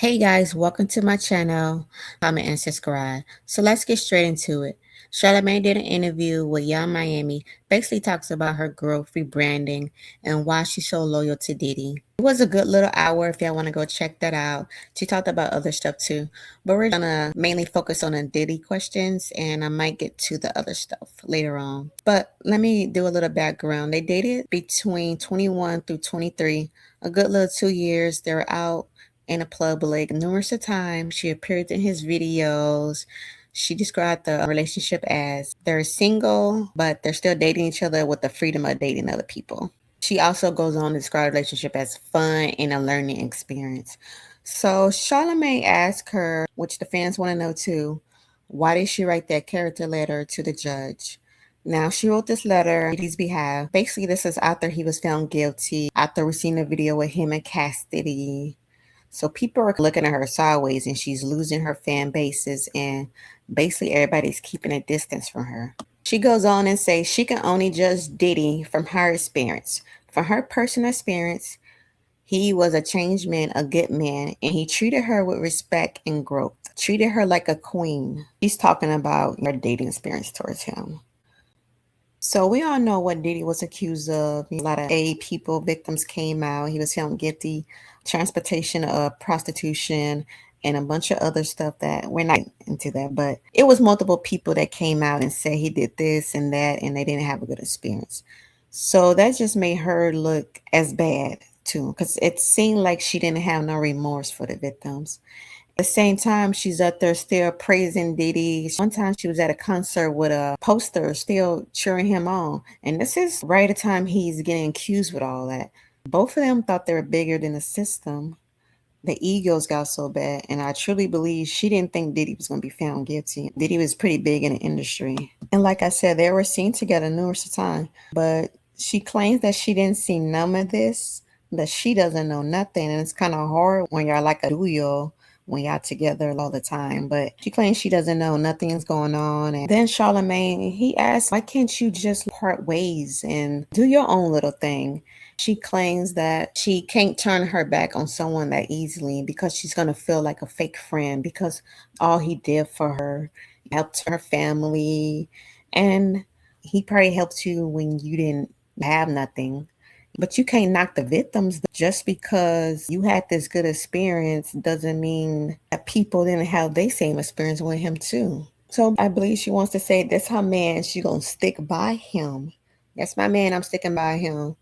Hey guys, welcome to my channel. Comment and subscribe. So let's get straight into it. Charlamagne did an interview with Young Miami, basically talks about her growth, rebranding, and why she's so loyal to Diddy. It was a good little hour if y'all want to go check that out. She talked about other stuff too, but we're gonna mainly focus on the Diddy questions and I might get to the other stuff later on. But let me do a little background. They dated between 21 through 23, a good little 2 years. They were out in a public numerous of times. She appeared in his videos. She described the relationship as they're single, but they're still dating each other with the freedom of dating other people. She also goes on to describe the relationship as fun and a learning experience. So Charlamagne asked her, which the fans want to know too, why did she write that character letter to the judge? Now, she wrote this letter on Diddy's behalf. Basically, this is after he was found guilty, after we seen a video with him in custody. So people are looking at her sideways and she's losing her fan bases and basically everybody's keeping a distance from her. She goes on and says she can only judge Diddy from her experience. From her personal experience, he was a changed man, a good man, and he treated her with respect and growth. Treated her like a queen. She's talking about her dating experience towards him. So we all know what Diddy was accused of. A lot of people, victims came out. He was found guilty, transportation of prostitution, and a bunch of other stuff that we're not into that. But it was multiple people that came out and said he did this and that, and they didn't have a good experience. So that just made her look as bad too, because it seemed like she didn't have no remorse for the victims. At the same time, she's up there still praising Diddy. One time she was at a concert with a poster still cheering him on. And this is right at the time he's getting accused with all that. Both of them thought they were bigger than the system. The egos got so bad. And I truly believe she didn't think Diddy was going to be found guilty. Diddy was pretty big in the industry. And like I said, they were seen together numerous times. But she claims that she didn't see none of this, that she doesn't know nothing. And it's kind of hard when you're like a duo, when y'all together all the time. But she claims she doesn't know nothing is going on. And then Charlamagne, he asked, why can't you just part ways and do your own little thing? She claims that she can't turn her back on someone that easily because she's going to feel like a fake friend because all he did for her, helped her family, and he probably helped you when you didn't have nothing. But you can't knock the victims. Just because you had this good experience doesn't mean that people didn't have the same experience with him too. So I believe she wants to say that's her man. She gonna stick by him. That's my man. I'm sticking by him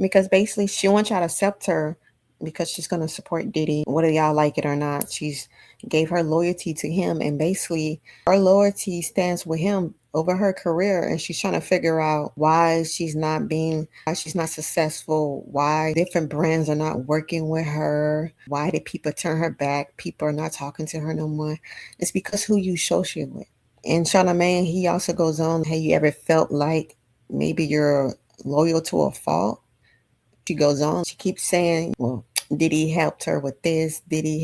because basically she wants y'all to accept her because she's gonna support Diddy, whether y'all like it or not. She's gave her loyalty to him, and basically her loyalty stands with him over her career, and she's trying to figure out why she's not successful, why different brands are not working with her, why did people turn her back, people are not talking to her no more. It's because who you associate with. And Charlamagne, he also goes on, have you ever felt like maybe you're loyal to a fault? She goes on, she keeps saying, well, Diddy helped her with this, Diddy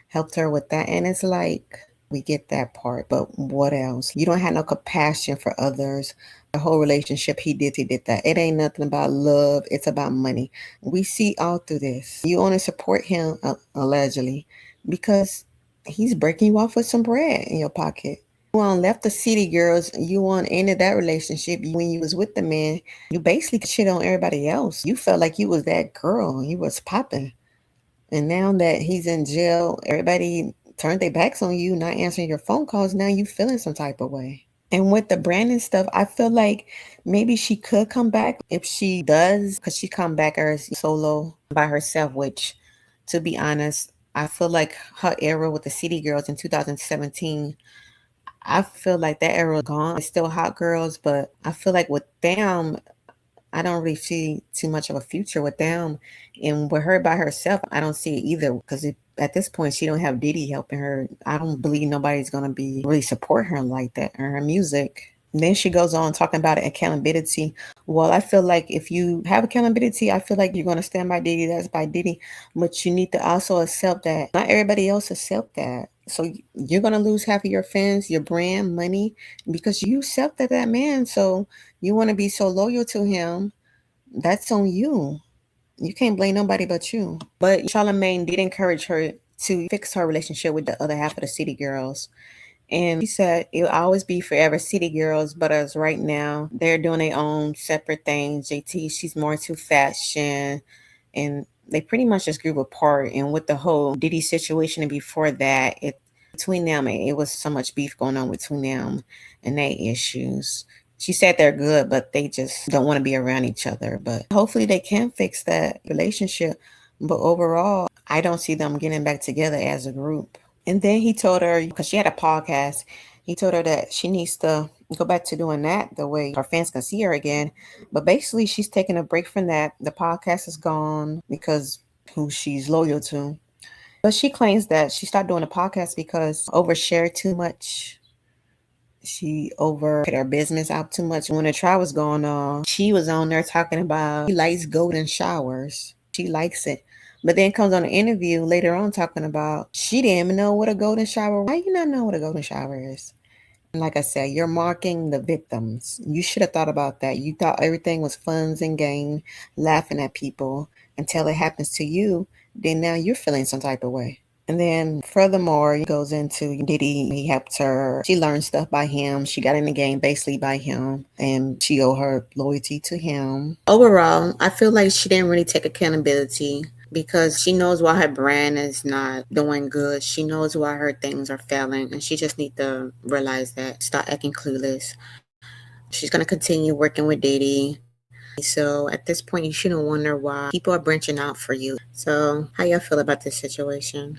helped her with that. And it's like, we get that part, but what else? You don't have no compassion for others. The whole relationship, he did that. It ain't nothing about love, it's about money. We see all through this. You only support him, allegedly, because he's breaking you off with some bread in your pocket. You on left the city girls, you on ended that relationship when you was with the man. You basically shit on everybody else. You felt like you was that girl. You was popping. And now that he's in jail, everybody turned their backs on you, not answering your phone calls. Now you feeling some type of way. And with the Brandon stuff, I feel like maybe she could come back if she does, because she come back as solo by herself, which, to be honest, I feel like her era with the City Girls in 2017, I feel like that era is gone. It's still hot girls, but I feel like with them, I don't really see too much of a future with them. And with her by herself, I don't see it either because at this point, she don't have Diddy helping her. I don't believe nobody's going to be really support her like that or her music. And then she goes on talking about accountability. Well, I feel like if you have accountability, I feel like you're going to stand by Diddy. That's by Diddy. But you need to also accept that not everybody else accept that. So you're going to lose half of your fans, your brand, money, because you accepted that man. So you want to be so loyal to him. That's on you. You can't blame nobody but you. But Charlamagne did encourage her to fix her relationship with the other half of the City Girls. And she said it'll always be forever City Girls, but as right now, they're doing their own separate things. JT, she's more into fashion, and they pretty much just grew apart. And with the whole Diddy situation, and before that, it between them, it was so much beef going on between them and their issues. She said they're good, but they just don't want to be around each other. But hopefully, they can fix that relationship. But overall, I don't see them getting back together as a group. And then he told her, because she had a podcast, he told her that she needs to go back to doing that the way her fans can see her again. But basically, she's taking a break from that. The podcast is gone because who she's loyal to. But she claims that she stopped doing the podcast because overshared too much. She over put her business out too much. When the trial was going on, she was on there talking about she likes golden showers. She likes it. But then comes on an interview later on talking about she didn't even know what a golden shower. Why you not know what a golden shower is? And like I said, you're marking the victims. You should have thought about that. You thought everything was fun and game, laughing at people until it happens to you. Then now you're feeling some type of way. And then furthermore, he goes into Diddy. He helped her. She learned stuff by him. She got in the game basically by him. And she owed her loyalty to him. Overall, I feel like she didn't really take accountability because she knows why her brand is not doing good. She knows why her things are failing. And she just needs to realize that. Stop acting clueless. She's going to continue working with Diddy. So at this point, you shouldn't wonder why people are branching out for you. So how y'all feel about this situation?